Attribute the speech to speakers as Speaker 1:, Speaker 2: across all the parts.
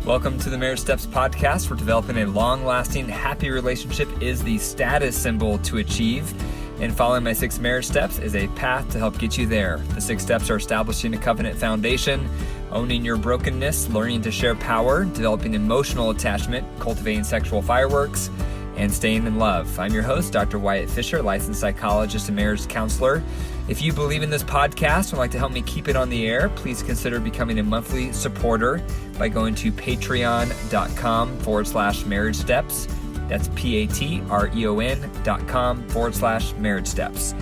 Speaker 1: Welcome to the Marriage Steps podcast, where developing a long-lasting, happy relationship is the status symbol to achieve. And following my 6 marriage steps is a path to help get you there. The 6 steps are establishing a covenant foundation, owning your brokenness, learning to share power, developing emotional attachment, cultivating sexual fireworks, and staying in love. I'm your host, Dr. Wyatt Fisher, licensed psychologist and marriage counselor. If you believe in this podcast and would like to help me keep it on the air, please consider becoming a monthly supporter by going to patreon.com/marriage steps. That's patreon.com/marriage steps.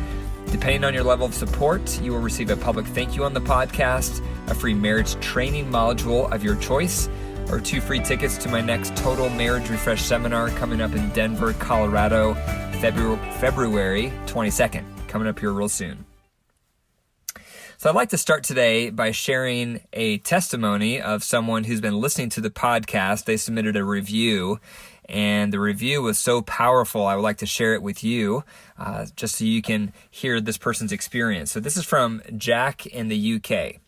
Speaker 1: Depending on your level of support, you will receive a public thank you on the podcast, a free marriage training module of your choice, or 2 free tickets to my next Total Marriage Refresh seminar coming up in Denver, Colorado, February 22nd, coming up here real soon. So I'd like to start today by sharing a testimony of someone who's been listening to the podcast. They submitted a review, and the review was so powerful, I would like to share it with you, just so you can hear this person's experience. So this is from Jack in the UK.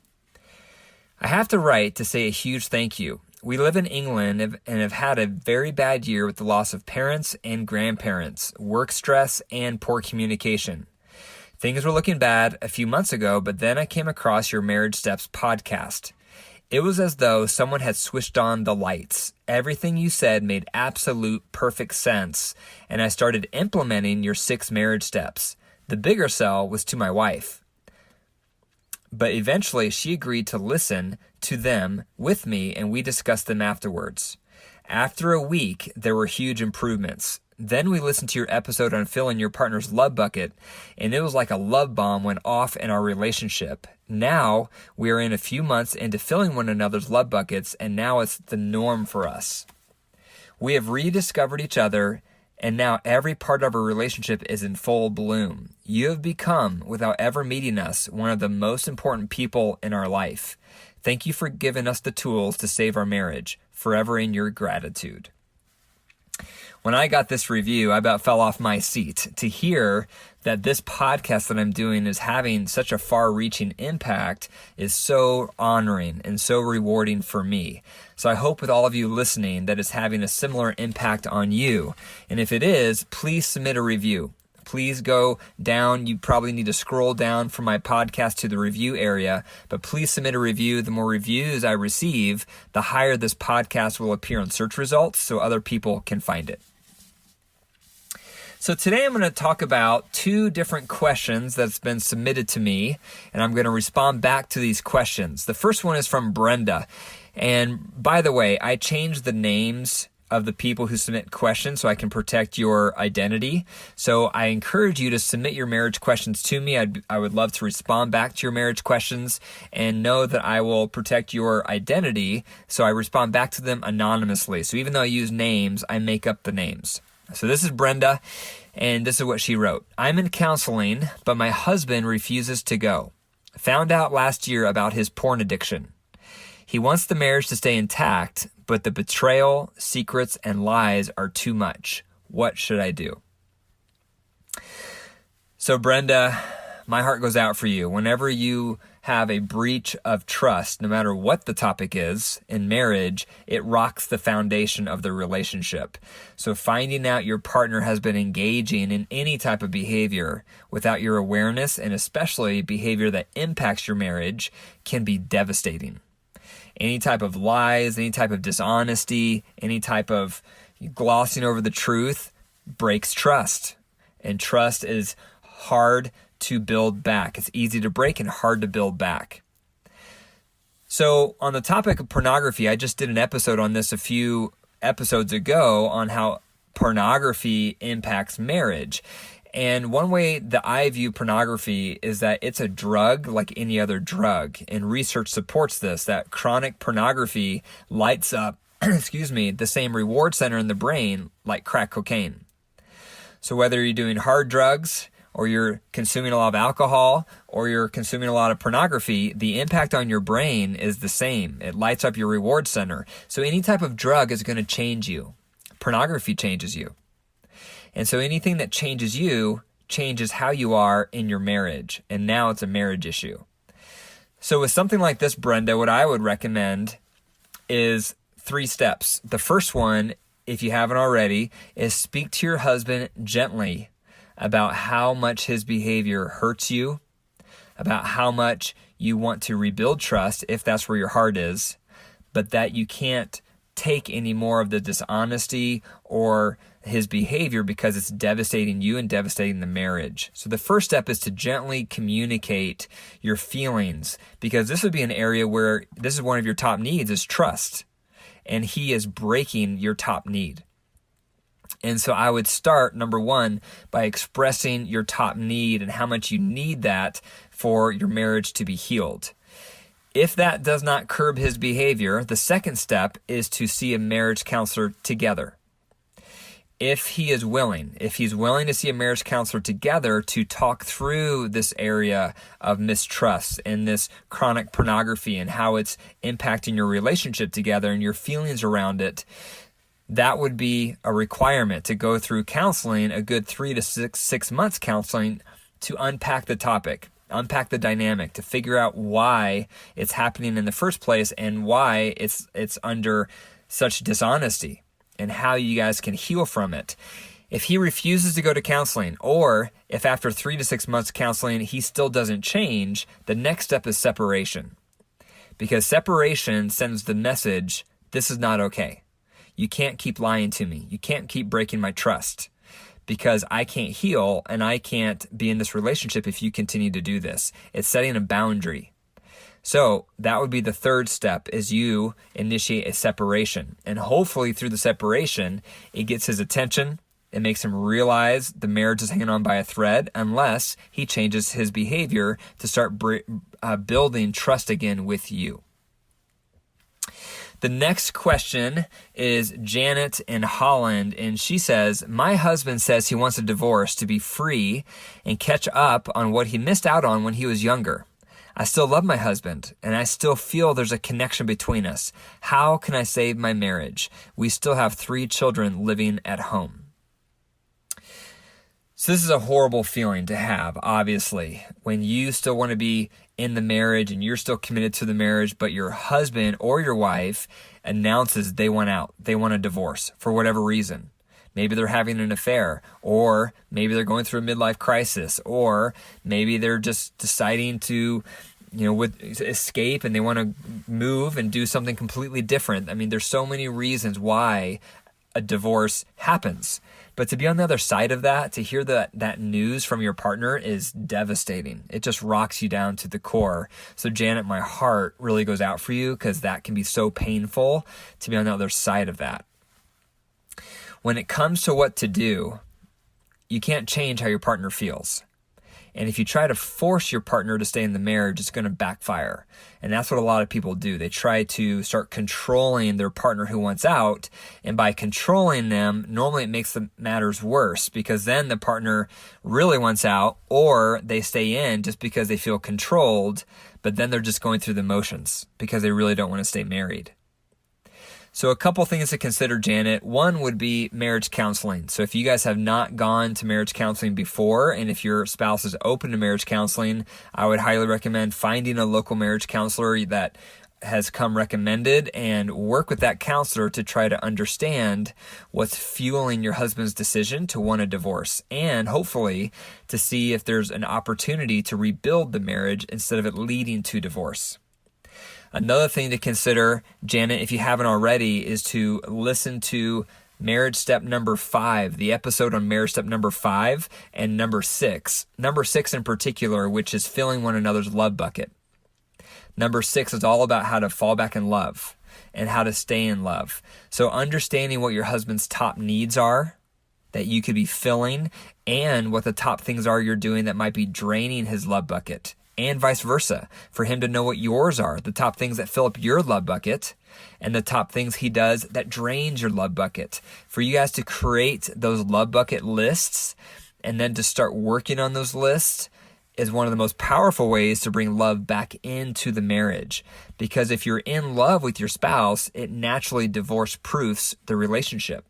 Speaker 1: I have to write to say a huge thank you. We live in England and have had a very bad year with the loss of parents and grandparents, work stress, and poor communication. Things were looking bad a few months ago, but then I came across your Marriage Steps podcast. It was as though someone had switched on the lights. Everything you said made absolute perfect sense, and I started implementing your 6 marriage steps. The bigger sell was to my wife. But eventually she agreed to listen to them with me, and we discussed them afterwards. After a week, there were huge improvements. Then we listened to your episode on filling your partner's love bucket, and it was like a love bomb went off in our relationship. Now we are in a few months into filling one another's love buckets, and now it's the norm for us. We have rediscovered each other, and now every part of our relationship is in full bloom. You have become, without ever meeting us, one of the most important people in our life. Thank you for giving us the tools to save our marriage. Forever in your gratitude. When I got this review, I about fell off my seat. To hear that this podcast that I'm doing is having such a far-reaching impact is so honoring and so rewarding for me. So I hope with all of you listening that it's having a similar impact on you. And if it is, please submit a review. Please go down. You probably need to scroll down from my podcast to the review area, but please submit a review. The more reviews I receive, the higher this podcast will appear on search results so other people can find it. So today I'm going to talk about 2 different questions that's been submitted to me, and I'm going to respond back to these questions. The first one is from Brenda. And by the way, I changed the names of the people who submit questions so I can protect your identity. So I encourage you to submit your marriage questions to me. I would love to respond back to your marriage questions and know that I will protect your identity. So I respond back to them anonymously. So even though I use names, I make up the names. So this is Brenda, and this is what she wrote. I'm in counseling, but my husband refuses to go. Found out last year about his porn addiction. He wants the marriage to stay intact, but the betrayal, secrets, and lies are too much. What should I do? So Brenda, my heart goes out for you. Whenever you have a breach of trust, no matter what the topic is in marriage, it rocks the foundation of the relationship. So finding out your partner has been engaging in any type of behavior without your awareness, and especially behavior that impacts your marriage, can be devastating. Any type of lies, any type of dishonesty, any type of glossing over the truth breaks trust. And trust is hard to build back. It's easy to break and hard to build back. So on the topic of pornography, I just did an episode on this a few episodes ago on how pornography impacts marriage. And one way that I view pornography is that it's a drug like any other drug. And research supports this, that chronic pornography lights up, the same reward center in the brain like crack cocaine. So whether you're doing hard drugs, or you're consuming a lot of alcohol, or you're consuming a lot of pornography, the impact on your brain is the same. It lights up your reward center. So any type of drug is going to change you. Pornography changes you. And so anything that changes you changes how you are in your marriage. And now it's a marriage issue. So with something like this, Brenda, what I would recommend is 3 steps. The first one, if you haven't already, is speak to your husband gently about how much his behavior hurts you, about how much you want to rebuild trust if that's where your heart is, but that you can't take any more of the dishonesty or his behavior because it's devastating you and devastating the marriage. So the first step is to gently communicate your feelings, because this would be an area where this is one of your top needs, is trust. And he is breaking your top need. And so I would start, number 1, by expressing your top need and how much you need that for your marriage to be healed. If that does not curb his behavior, the second step is to see a marriage counselor together. If he's willing to see a marriage counselor together to talk through this area of mistrust and this chronic pornography and how it's impacting your relationship together and your feelings around it, that would be a requirement to go through counseling, a good 3 to 6 months counseling, to unpack the topic, unpack the dynamic, to figure out why it's happening in the first place and why it's under such dishonesty, and how you guys can heal from it. If he refuses to go to counseling, or if after 3 to 6 months counseling he still doesn't change, the next step is separation. Because separation sends the message, this is not okay. You can't keep lying to me. You can't keep breaking my trust, because I can't heal and I can't be in this relationship if you continue to do this. It's setting a boundary. So that would be the third step, is you initiate a separation. And hopefully through the separation, it gets his attention. It makes him realize the marriage is hanging on by a thread, unless he changes his behavior to start building trust again with you. The next question is Janet in Holland, and she says, my husband says he wants a divorce to be free and catch up on what he missed out on when he was younger. I still love my husband, and I still feel there's a connection between us. How can I save my marriage? We still have 3 children living at home. So this is a horrible feeling to have, obviously, when you still want to be in the marriage and you're still committed to the marriage, but your husband or your wife announces they want out, they want a divorce for whatever reason. Maybe they're having an affair, or maybe they're going through a midlife crisis, or maybe they're just deciding to, escape and they want to move and do something completely different. I mean, there's so many reasons why a divorce happens. But to be on the other side of that, to hear that news from your partner is devastating. It just rocks you down to the core. So Janet, my heart really goes out for you, because that can be so painful to be on the other side of that. When it comes to what to do, you can't change how your partner feels. And if you try to force your partner to stay in the marriage, it's going to backfire. And that's what a lot of people do. They try to start controlling their partner who wants out. And by controlling them, normally it makes the matters worse, because then the partner really wants out, or they stay in just because they feel controlled, but then they're just going through the motions because they really don't want to stay married. So a couple things to consider, Janet. One would be marriage counseling. So if you guys have not gone to marriage counseling before, and if your spouse is open to marriage counseling, I would highly recommend finding a local marriage counselor that has come recommended, and work with that counselor to try to understand what's fueling your husband's decision to want a divorce, and hopefully to see if there's an opportunity to rebuild the marriage instead of it leading to divorce. Another thing to consider, Janet, if you haven't already, is to listen to marriage step number 5, the episode on marriage step number 5 and number 6. Number 6 in particular, which is filling one another's love bucket. Number 6 is all about how to fall back in love and how to stay in love. So understanding what your husband's top needs are that you could be filling, and what the top things are you're doing that might be draining his love bucket. And vice versa, for him to know what yours are, the top things that fill up your love bucket, and the top things he does that drains your love bucket. For you guys to create those love bucket lists and then to start working on those lists is one of the most powerful ways to bring love back into the marriage. Because if you're in love with your spouse, it naturally divorce-proofs the relationship.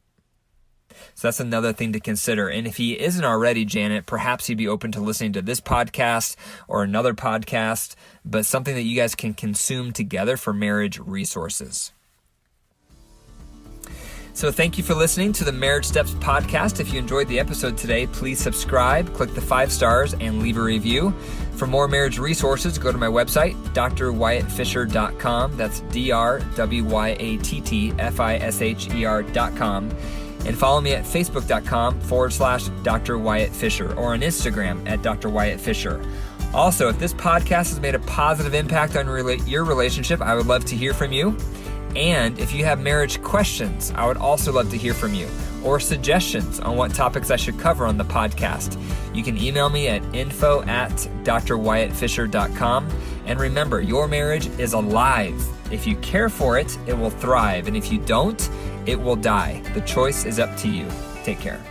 Speaker 1: So that's another thing to consider. And if he isn't already, Janet, perhaps he'd be open to listening to this podcast or another podcast, but something that you guys can consume together for marriage resources. So thank you for listening to the Marriage Steps podcast. If you enjoyed the episode today, please subscribe, click the 5 stars, and leave a review. For more marriage resources, go to my website, drwyattfisher.com. That's drwyattfisher.com. And follow me at facebook.com/Dr. Wyatt Fisher or on Instagram at Dr. Wyatt Fisher. Also, if this podcast has made a positive impact on your relationship, I would love to hear from you. And if you have marriage questions, I would also love to hear from you, or suggestions on what topics I should cover on the podcast. You can email me at info@drwyattfisher.com. And remember, your marriage is alive. If you care for it, it will thrive. And if you don't, it will die. The choice is up to you. Take care.